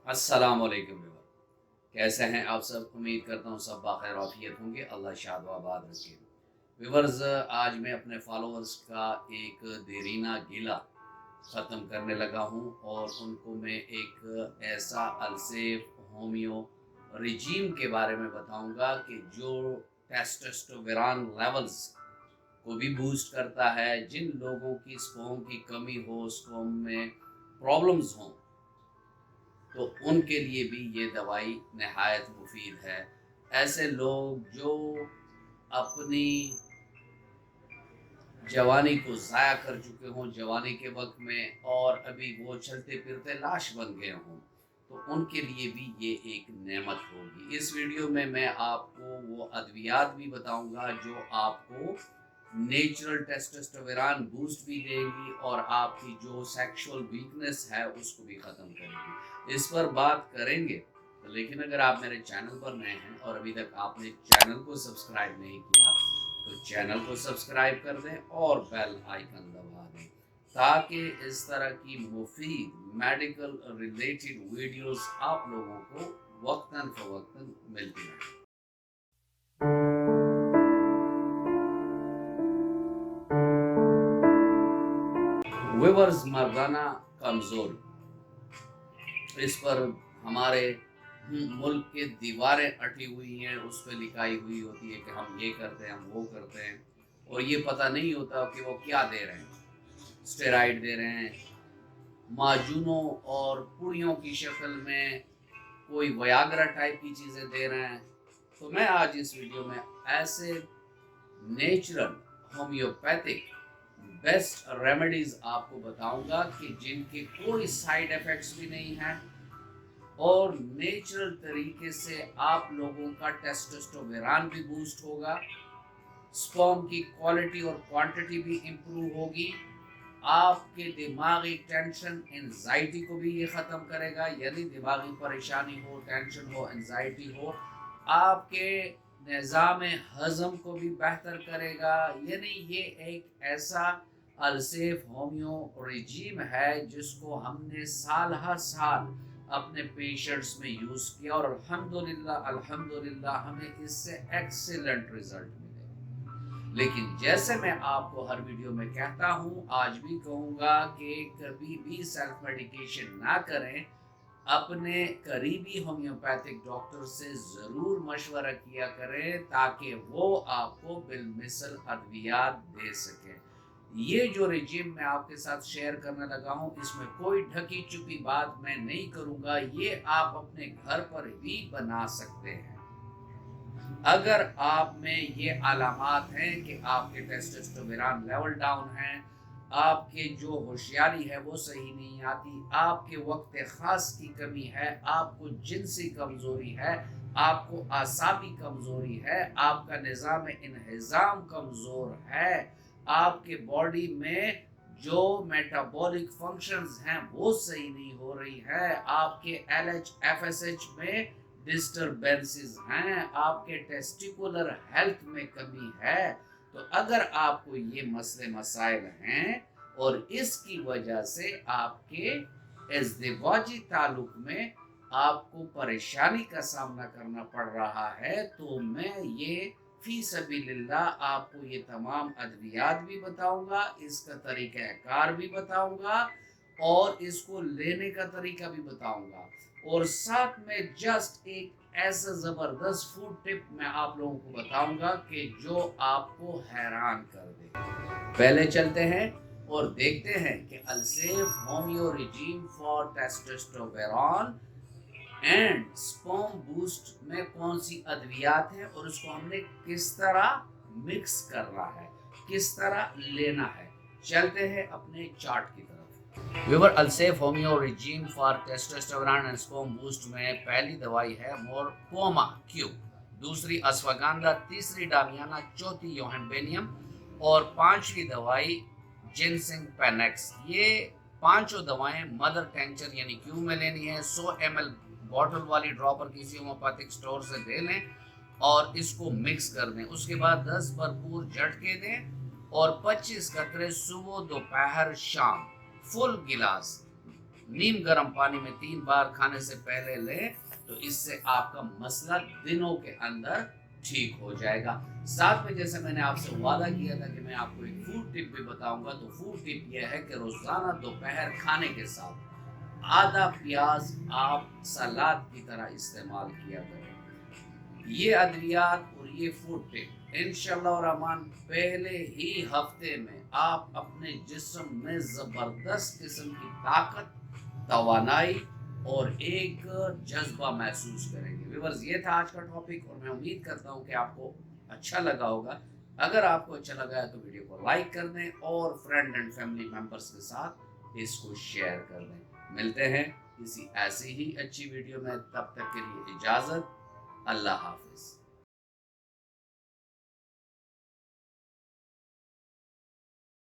अस्सलाम वालेकुम व्यूअर, कैसे हैं आप सब। उम्मीद करता हूँ सब बाखैर आफियत होंगे। अल्लाह शाद व आबाद रखे। व्यूअर्स, आज मैं अपने फॉलोअर्स का एक देरीना गिला ख़त्म करने लगा हूँ और उनको मैं एक ऐसा अलसेफ होमियो रिजीम के बारे में बताऊंगा कि जो टेस्टोस्टेरोन लेवल्स को भी बूस्ट करता है। जिन लोगों की स्पर्म की कमी हो, स्पर्म में प्रॉब्लम्स हों, तो उनके लिए भी ये दवाई नहायत मुफीद है। ऐसे लोग जो अपनी जवानी को ज़ाया कर चुके हों जवानी के वक्त में, और अभी वो चलते फिरते लाश बन गए हों, तो उनके लिए भी ये एक नेमत होगी। इस वीडियो में मैं आपको वो अद्वियात भी बताऊंगा जो आपको नेचुरल टेस्टोस्टेरोन बूस्ट भी देगी और आपकी जो सेक्सुअल वीकनेस है उसको भी ख़त्म करेगी। इस पर बात करेंगे। लेकिन अगर आप मेरे चैनल पर नए हैं और अभी तक आपने चैनल को सब्सक्राइब नहीं किया, तो चैनल को सब्सक्राइब कर दें और बेल आइकन दबा दें, ताकि इस तरह की मुफीद मेडिकल रिलेटेड वीडियोस आप लोगों को वक्तन फवक्तन मिलती रहें। विवर्स, मर्दाना कमजोरी, इस पर हमारे मुल्क के दीवारें अटी हुई हैं, उस पर लिखाई हुई होती है कि हम ये करते हैं, हम वो करते हैं, और ये पता नहीं होता कि वो क्या दे रहे हैं। स्टेरॉइड दे रहे हैं, माजूनों और पुड़ियों की शक्ल में कोई वयाग्रा टाइप की चीज़ें दे रहे हैं। तो मैं आज इस वीडियो में ऐसे नेचुरल होम्योपैथिक बेस्ट रेमेडीज आपको बताऊंगा कि जिनके कोई साइड इफ़ेक्ट्स भी नहीं हैं और नेचुरल तरीके से आप लोगों का टेस्टोस्टेरोन भी बूस्ट होगा, स्पर्म की क्वालिटी और क्वांटिटी भी इम्प्रूव होगी, आपके दिमागी टेंशन एंजाइटी को भी ये ख़त्म करेगा। यदि दिमागी परेशानी हो, टेंशन हो, एंजाइटी हो, आपके निज़ाम हज़म को भी बेहतर करेगा। यानी ये एक ऐसा अलसेफ होम्यो रिजीम है जिसको हमने साल हर साल अपने पेशेंट्स में यूज़ किया और अल्हम्दुलिल्लाह अल्हम्दुलिल्लाह हमें इससे एक्सीलेंट रिजल्ट मिले। लेकिन जैसे मैं आपको हर वीडियो में कहता हूँ, आज भी कहूँगा कि कभी भी सेल्फ मेडिकेशन ना करें। अपने करीबी होम्योपैथिक डॉक्टर से ज़रूर मशवरा किया करें ताकि वो आपको बिलमिसल अद्वियात दे सकें। ये जो रिजीम मैं आपके साथ शेयर करने लगा हूँ, इसमें कोई ढकी छुपी बात मैं नहीं करूँगा। ये आप अपने घर पर भी बना सकते हैं। अगर आप में ये अलामात हैं कि आपके टेस्टोस्टेरोन लेवल डाउन है, आपके जो होशियारी है वो सही नहीं आती, आपके वक्त ख़ास की कमी है, आपको जिनसी कमज़ोरी है, आपको आसाबी कमज़ोरी है, आपका निज़ाम इन्हिज़ाम कमज़ोर है, आपके बॉडी में जो मेटाबॉलिक फंक्शंस हैं वो सही नहीं हो रही है, आपके एलएच एफएसएच में डिस्टरबेंसेस हैं, आपके टेस्टिकुलर हेल्थ में कमी है, तो अगर आपको ये मसले मसाइल हैं और इसकी वजह से आपके इज़्दिवाजी ताल्लुक में आपको परेशानी का सामना करना पड़ रहा है, तो मैं ये फी सबीलिल्लाह आपको ये तमाम अद्वियात भी बताऊंगा, इसका तरीक़ाकार भी बताऊंगा और इसको लेने का तरीका भी बताऊंगा, और साथ में जस्ट एक ऐसा ज़बरदस्त फूड टिप मैं आप लोगों को बताऊंगा कि जो आपको हैरान कर दे। पहले चलते हैं और देखते हैं कि अलसेफ homeo regime for testosterone and sperm boost में कौन सी अद्वियात है और उसको हमने किस तरह मिक्स करना है, किस तरह लेना है। चलते हैं अपने चार्ट की तरफ। व्यूअर, अलसेफ homeo regime for testosterone and sperm boost में पहली दवाई है मोरकोमा क्यूब, दूसरी अश्वगंधा, तीसरी डामियाना, चौथी योहनबेनियम और पांचवी दवाई जिनसिंग पेनेक्स। ये पांचों दवाएं मदर टेंचर यानी क्यूब में लेनी है। 100 ml बॉटल वाली ड्रॉपर किसी होम्योपैथिक स्टोर से ले लें और इसको मिक्स कर दें। उसके बाद 10 भरपूर झटके दें और 25 कतरे सुबह दोपहर शाम फुल गिलास نیم گرم پانی میں 3 بار کھانے سے پہلے لیں تو اس سے آپ کا مسئلہ دنوں کے اندر ٹھیک ہو جائے گا۔ ساتھ میں جیسے میں نے آپ سے وعدہ کیا تھا کہ میں آپ کو ایک فوڈ ٹپ بھی بتاؤں گا، تو فوڈ ٹپ یہ ہے کہ روزانہ دوپہر کھانے کے ساتھ آدھا پیاز آپ سلاد کی طرح استعمال کیا کریں۔ یہ ادویات اور یہ فوڈ ٹپ انشاءاللہ الرحمن پہلے ہی ہفتے میں آپ اپنے جسم میں زبردست قسم کی طاقت، توانائی اور ایک جذبہ محسوس کریں گے۔ ویورز، یہ تھا آج کا ٹاپک اور میں امید کرتا ہوں کہ آپ کو اچھا لگا ہوگا۔ اگر آپ کو اچھا لگا ہے تو ویڈیو کو لائک کر دیں اور فرینڈ اینڈ فیملی ممبرس کے ساتھ اس کو شیئر کر دیں۔ ملتے ہیں کسی ایسی ہی اچھی ویڈیو میں، تب تک کے لیے اجازت، اللہ حافظ۔